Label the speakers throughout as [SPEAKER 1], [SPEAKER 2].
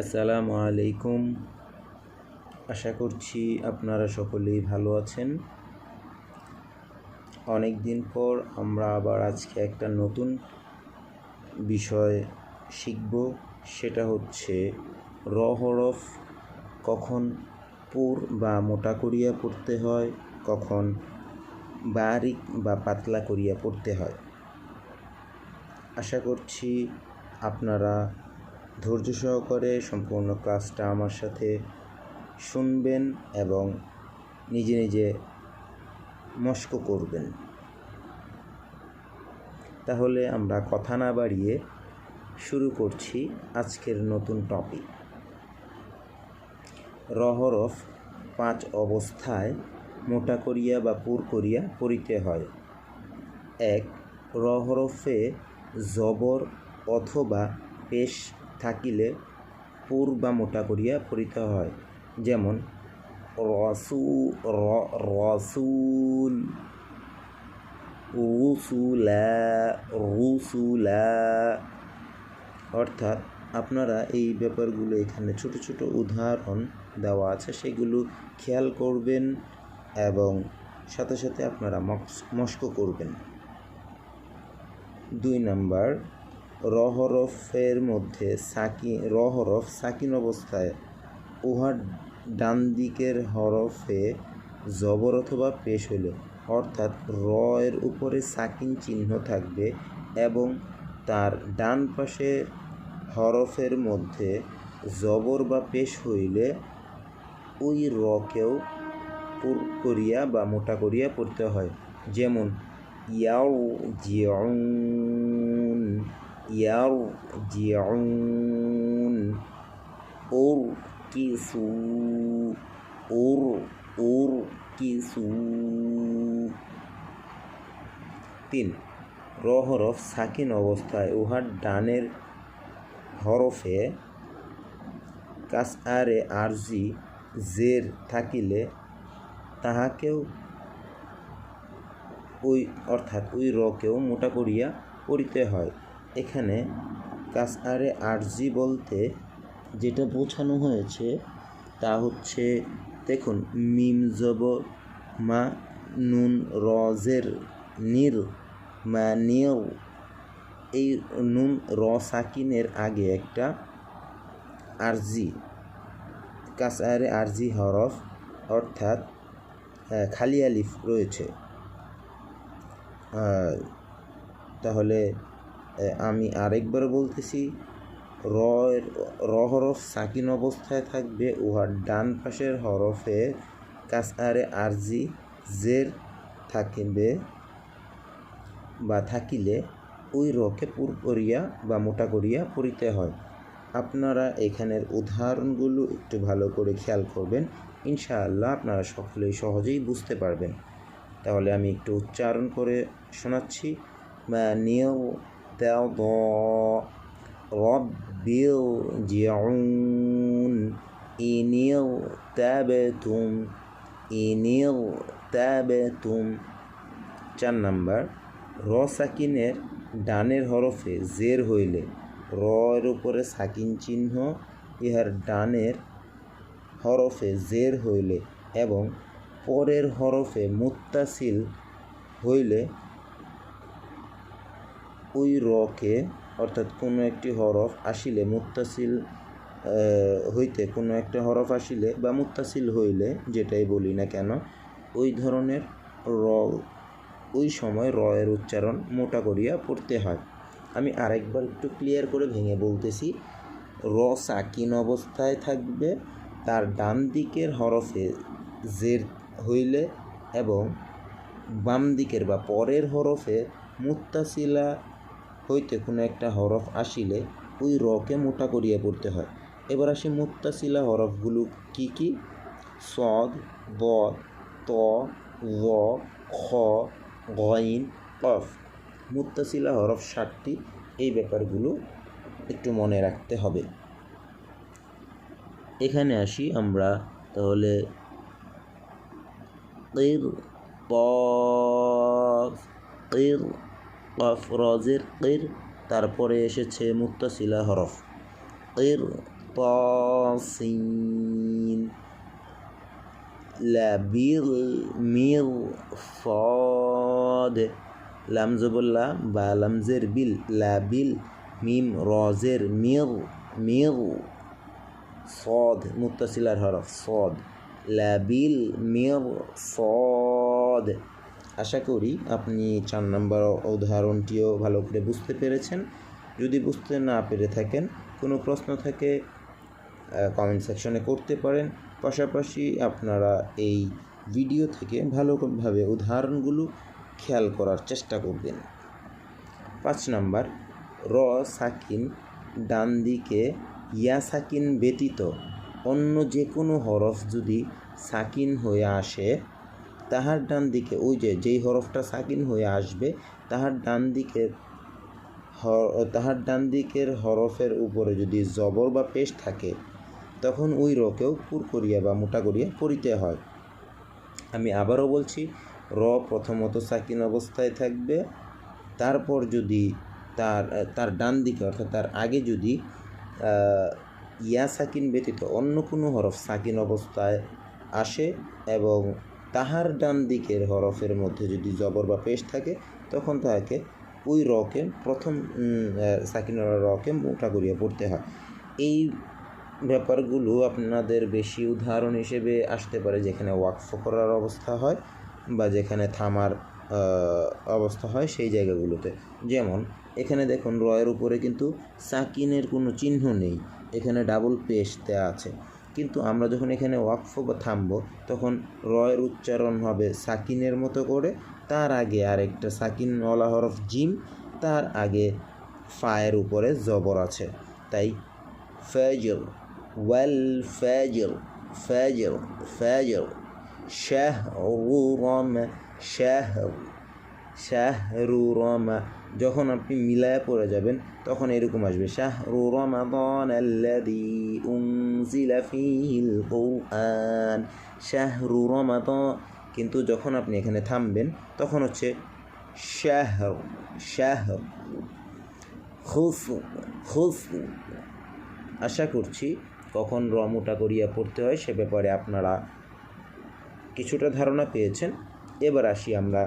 [SPEAKER 1] আসসালামু আলাইকুম। আশা করছি আপনারা সকলেই ভালো আছেন। অনেক দিন পর আমরা আবার আজকে একটা নতুন বিষয় শিখব, সেটা হচ্ছে র হরফ কখন পুর বা মোটা করিয়া পড়তে হয়, কখন বারিক বা পাতলা করিয়া পড়তে হয়। আশা করছি আপনারা ধৈর্য সহকারে সম্পূর্ণ ক্লাসটা আমার সাথে শুনবেন এবং নিজে নিজে মস্ক করবেন। তাহলে আমরা কথা না বাড়িয়ে শুরু করছি আজকের নতুন টপিক। র হরফ 5 অবস্থায় মোটা করিয়া বা পুর করিয়া পড়িতে হয়। 1. র হরফে জবর অথবা পেশ থাকিলে পুর বা মোটা করিয়া পড়িতে হয়, যেমন রসুল, রুসুলা। অর্থাৎ আপনারা এই ব্যাপারগুলো এখানে ছোট ছোট উদাহরণ দেওয়া আছে, সেগুলো খেয়াল করবেন এবং সাথে সাথে আপনারা মস্ক করবেন। 2 নাম্বার, র হরফের মধ্যে র হরফ সাকিন অবস্থায় উহার ডান দিকের হরফে জবর অথবা পেশ হইল, অর্থাৎ র এর উপরে সাকিন চিহ্ন থাকবে এবং তার ডান পাশে হরফের মধ্যে জবর বা পেশ হইলে ওই রকেও পুর করিয়া বা মোটা করিয়া পড়তে হয়, যেমন ইয়ারজিউন, উরকিসু। 3. র হরফ সাকিন অবস্থায় উহার ডানের হরফে কাসআরে আরজি জের থাকিলে তাহাকেও অর্থাৎ ওই রকেও মোটা করিয়া পড়িতে হয়। এখানে কাসআরে আরজি বলতে যেটা বোঝানো হয়েছে তা হচ্ছে, দেখুন, মিম জবর মা, নুন রজের নির, মা নির। এই নুন র সাকিনের আগে একটা আরজি, কাসআরে আরজি হরফ অর্থাৎ খালি আলিফ রয়েছে। তাহলে আমি আরেকবার বলতেছি, র হরফ সাকিন অবস্থায় থাকবে, উহার ডান পাশের হরফে কাসআরে আরজি জের থাকবে বা থাকিলে ওই রকে পুর করিয়া বা মোটা করিয়া পড়িতে হয়। আপনারা এখানের উদাহরণগুলো একটু ভালো করে খেয়াল করবেন, ইনশাআল্লাহ আপনারা সকলেই সহজেই বুঝতে পারবেন। তাহলে আমি একটু উচ্চারণ করে শোনাচ্ছি। মানিউ তাদ রব্বিল জিউন ইনিল তাবেতুম। 4 নাম্বার, র সাকিনের ডানের হরফে জের হইলে, র এর উপরে সাকিন চিহ্ন, ইহার ডানের হরফে জের হইলে এবং পরের হরফে মুত্তাসিল হইলে ওই রকে, অর্থাৎ কোনো একটি হরফ আসিলে মুত্তাসিল হইতে কোনো একটা হরফ আসিলে বা মুত্তাসিল হইলে, যেটাই বলি না কেন, ওই ধরনের ওই সময় র এর উচ্চারণ মোটা করিয়া পড়তে হয়। আমি আরেকবার একটু ক্লিয়ার করে ভেঙে বলতেছি। র সাকিন অবস্থায় থাকবে, তার ডান দিকের হরফে জের হইলে এবং বাম দিকের বা পরের হরফে মুত্তাসিলা হইতে কোনো একটা হরফ আসিলে ওই রকে মোটা করিয়া পড়তে হয়। এবার আসি মুত্তাসিলা হরফগুলো কি কি। সদ, বদ, ত, র, খ, গইন, কফ। মুত্তাসিলা হরফ 7টি। এই ব্যাপারগুলো একটু মনে রাখতে হবে। এখানে আসি আমরা তাহলে। কফ রজের কির, তারপরে এসেছে মুত্তাসিলা হরফ তাসিন লাবিল মিরসাদ লাম জবল্লা বা লামজের বিল লাবিল মিম রজের মির صاد মুত্তাসিলার হরফ صاد লাবিল মিরসাদ। আশা করি আপনি 4 নম্বর উদাহরণটিও ভালো করে বুঝতে পেরেছেন। যদি বুঝতে না পেরে থাকেন, কোনো প্রশ্ন থাকে কমেন্ট সেকশনে করতে পারেন। পাশাপাশি আপনারা এই ভিডিও থেকে ভালোভাবে উদাহরণগুলো খেয়াল করার চেষ্টা করবেন। 5 নাম্বার, র সাকিন ডান দিকে ইয়া সাকিন ব্যতীত অন্য যে কোনো হরফ যদি সাকিন হয়ে আসে, তাহার ডান দিকে যেই হরফটা সাকিন হয়ে আসবে তাহার ডান দিকের হরফের উপরে যদি জবর বা পেশ থাকে, তখন ওই রকেও পুর করিয়া বা মোটা করিয়া পড়িতে হয়। আমি আবারও বলছি, র প্রথমত সাকিন অবস্থায় থাকবে, তারপর যদি তার ডান দিকে অর্থাৎ তার আগে যদি ইয়া সাকিন ব্যতীত অন্য কোনো হরফ সাকিন অবস্থায় আসে এবং তাহার ডান দিকের হরফের মধ্যে যদি জবর বা পেশ থাকে, তখন তাকে ওই রকে প্রথম সাকিন রকে মোটা করিয়া পড়তে হয়। এই ব্যাপারগুলো আপনাদের বেশি উদাহরণ হিসেবে আসতে পারে যেখানে ওয়াকফ করার অবস্থা হয় বা যেখানে থামার অবস্থা হয় সেই জায়গাগুলোতে। যেমন এখানে দেখুন, রয়ের উপরে কিন্তু সাকিনের কোনো চিহ্ন নেই, এখানে ডাবল পেশ দেওয়া আছে, কিন্তু আমরা যখন এখানে ওয়াকফ বা থামবো তখন রয়ের উচ্চারণ হবে সাকিনের মতো করে, তার আগে আরেকটা সাকিনওয়ালা হরফ জিম, তার আগে ফায়ের উপরে জবর আছে। তাই ফাজর ওয়াল ফাজর ফাজর ফাজর শাহরু রমা, যখন আপনি মিলায়া পড়ে যাবেন তখন এরকম আসবে শাহরু রমাদান আল্লাযী উনজিলা ফীহিল কুরআন শাহরু রমাদান। কিন্তু যখন আপনি এখানে থামবেন তখন হচ্ছে শাহর খুসু। আশা করছি কখন র মোটা করিয়া পড়তে হয় সে ব্যাপারে আপনারা কিছুটা ধারণা পেয়েছেন। এবার আসি আমরা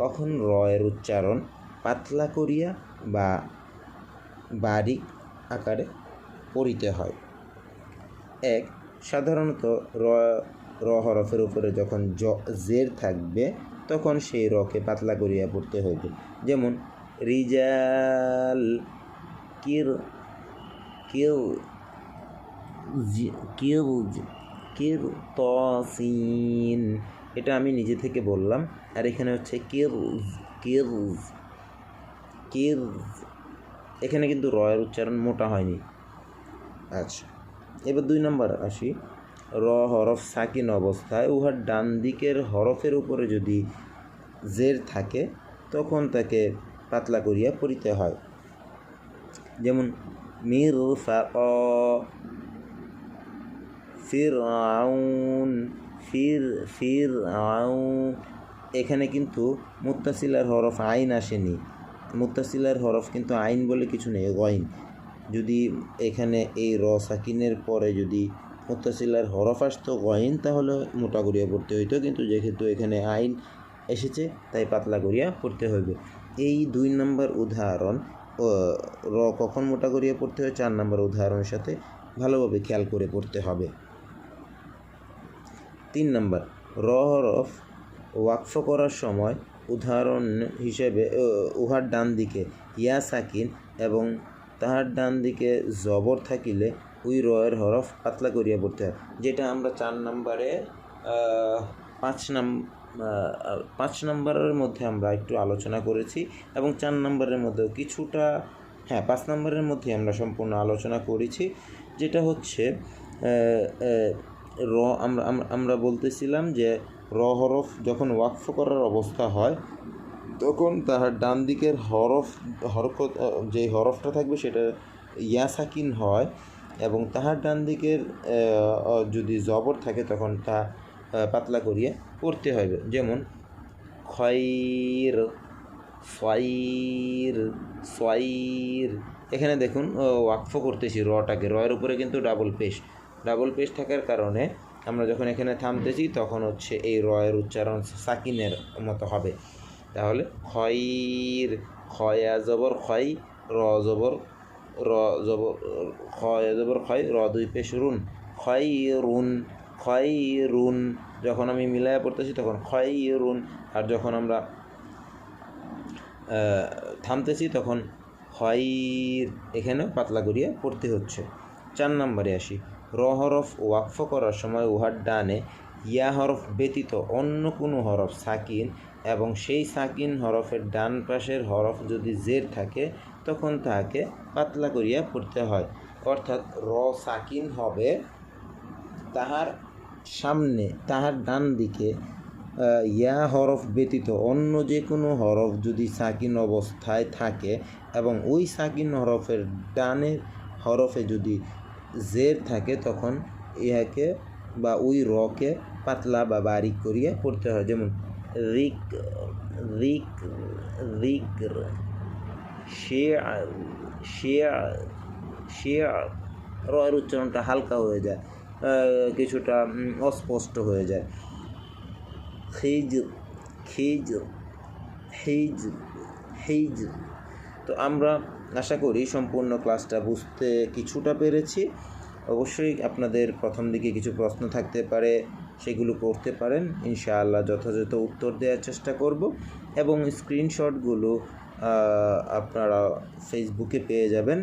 [SPEAKER 1] কখন র এর উচ্চারণ পাতলা করিয়া বা বারিক আকারে পড়িতে হয়। সাধারণত র হরফের উপরে যখন জের থাকবে তখন সেই রকে পাতলা করিয়া পড়তে হইবে। যেমন রিজাল কিরতাসিন, এটা আমি নিজে থেকে বললাম, আর এখানে হচ্ছে কিরজ। এখানে কিন্তু রয়ের উচ্চারণ মোটা হয়নি। আচ্ছা, এবার 2 নম্বর আসি, র হরফ সাকিন অবস্থায় উহার ডান দিকের হরফের উপরে যদি জের থাকে তখন তাকে পাতলা করিয়া পড়িতে হয়। যেমন মিরফাক, ফিরআউন, ফিরআউন। এখানে কিন্তু মুত্তাসিলার হরফ আইন আসেনি, মুত্তাসিলার হরফ কিন্তু আইন বলে কিছু নেই, গইন। যদি এখানে এই র সাকিনের পরে যদি মুত্তাসিলার হরফ আসতো গইন, তাহলে মোটা করিয়া পড়তে হইতো, কিন্তু যেহেতু এখানে আইন এসেছে তাই পাতলা করিয়া পড়তে হইবে। এই 2 নম্বর উদাহরণ র কখন মোটা করিয়া পড়তে হয় 4 নম্বর উদাহরণের সাথে ভালোভাবে খেয়াল করে পড়তে হবে। 3 নম্বর, র হরফ ওয়াকফ করার সময় উদাহরণ হিসেবে উহার ডান দিকে ইয়া সাকিন এবং তাহার ডান দিকে জবর থাকিলে ওই রয়ের হরফ পাতলা করিয়া পড়তে হয়, যেটা আমরা 4 নম্বরে 5 নম্বরের মধ্যে আমরা একটু আলোচনা করেছি এবং 4 নম্বরের মধ্যেও কিছুটা, 5 নম্বরের মধ্যে আমরা সম্পূর্ণ আলোচনা করেছি। যেটা হচ্ছে র আমরা বলতেছিলাম যে র হরফ যখন ওয়াকফ করার অবস্থা হয় তখন তাহার ডান দিকের হরকত যে হরফটা থাকবে সেটা ইয়া সাকিন হয় এবং তাহার ডান দিকের যদি জবর থাকে তখন তা পাতলা করিয়ে পড়তে হবে। যেমন খয়র, ফাইর, সাইর, এখানে দেখুন ওয়াকফ করতেছি রটাকে, রয়ের উপরে কিন্তু ডাবল পেশ থাকার কারণে আমরা যখন এখানে থামতেছি তখন হচ্ছে এই রয়ের উচ্চারণ সাকিনের মতো হবে। তাহলে খয়র, খয়া জবর খয়, র জবর র জবর খয় জবর খয়, র দুই পেশ রুন, খয়রুন। যখন আমি মিলায়া পড়তেছি তখন খয়রুন, আর যখন আমরা থামতেছি তখন খয়র, এখানেও পাতলা করিয়া পড়তে হচ্ছে। 4 নম্বরে আসি। র হরফ ওয়াকফ করার সময় উহার ডানে ইয়া হরফ ব্যতীত অন্য কোনো হরফ সাকিন এবং সেই সাকিন হরফের ডান পাশের হরফ যদি জের থাকে তখন তাহাকে পাতলা করিয়া পড়তে হয়। অর্থাৎ র সাকিন হবে, তাহার সামনে তাহার ডান দিকে ইয়া হরফ ব্যতীত অন্য যে কোনো হরফ যদি সাকিন অবস্থায় থাকে এবং ওই সাকিন হরফের ডানের হরফে যদি জের থাকে তখন ইহাকে বা ওই রকে পাতলা বা বারিক করিয়া পড়তে হয়। যেমন রিক, রিক, রিক, শেয়ার, শেয়ার, শেয়ার। রয়ের উচ্চারণটা হালকা হয়ে যায়, কিছুটা অস্পষ্ট হয়ে যায়। খিজর, খিজর, হিজর, হিজর। তো আমরা আশা করি সম্পূর্ণ ক্লাসটা বুঝতে কিছুটা পেরেছি। অবশ্যই আপনাদের প্রথম দিকে কিছু প্রশ্ন থাকতে পারে, সেগুলো করতে পারেন, ইনশাআল্লাহ যথাযথ উত্তর দেওয়ার চেষ্টা করব। এবং স্ক্রিনশটগুলো আপনারা ফেসবুকে পেয়ে যাবেন,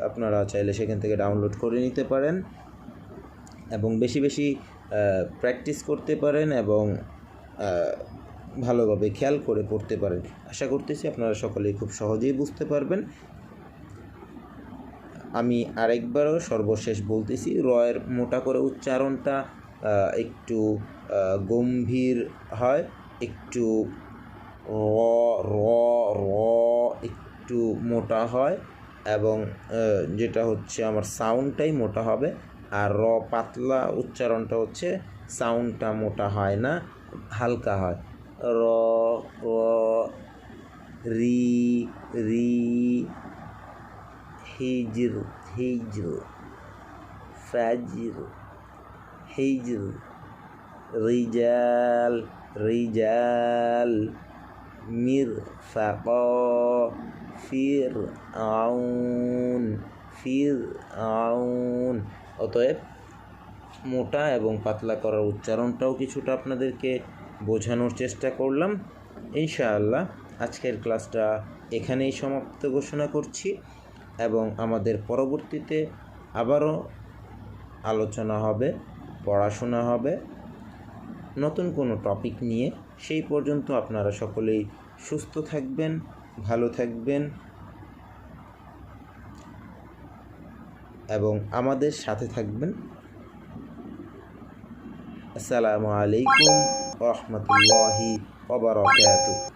[SPEAKER 1] আপনারা চাইলে সেখান থেকে ডাউনলোড করে নিতে পারেন এবং বেশি বেশি প্র্যাকটিস করতে পারেন এবং ভালোভাবে খেয়াল করে পড়তে পারেন। আশা করতেছি আপনারা সকলেই খুব সহজেই বুঝতে পারবেন। আমি আরেকবারও সর্বশেষ বলতেছি, রয়ের মোটা করে উচ্চারণটা একটু গম্ভীর হয়, একটু র র একটু মোটা হয় এবং যেটা হচ্ছে আমার সাউন্ডটাই মোটা হবে। আর র পাতলা উচ্চারণটা হচ্ছে সাউন্ডটা মোটা হয় না, হালকা হয়। র র, রি রি, হিজর, হিজর, ফাজর, হিজর, রিজাল, রিজাল, মিরফাক, ফিরআউন, ফিরআউন। অতএব মোটা এবং পাতলা করার উচ্চারণটাও কিছুটা আপনাদেরকে বোঝানোর চেষ্টা করলাম। ইনশাআল্লাহ আজকের ক্লাসটা এখানেই সমাপ্ত ঘোষণা করছি এবং আমাদের পরবর্তীতে আবারও আলোচনা হবে, পড়াশোনা হবে নতুন কোনো টপিক নিয়ে। সেই পর্যন্ত আপনারা সকলেই সুস্থ থাকবেন, ভালো থাকবেন এবং আমাদের সাথে থাকবেন। আসসালামু আলাইকুম ওয়া রাহমাতুল্লাহি ওয়া বারাকাতুহু।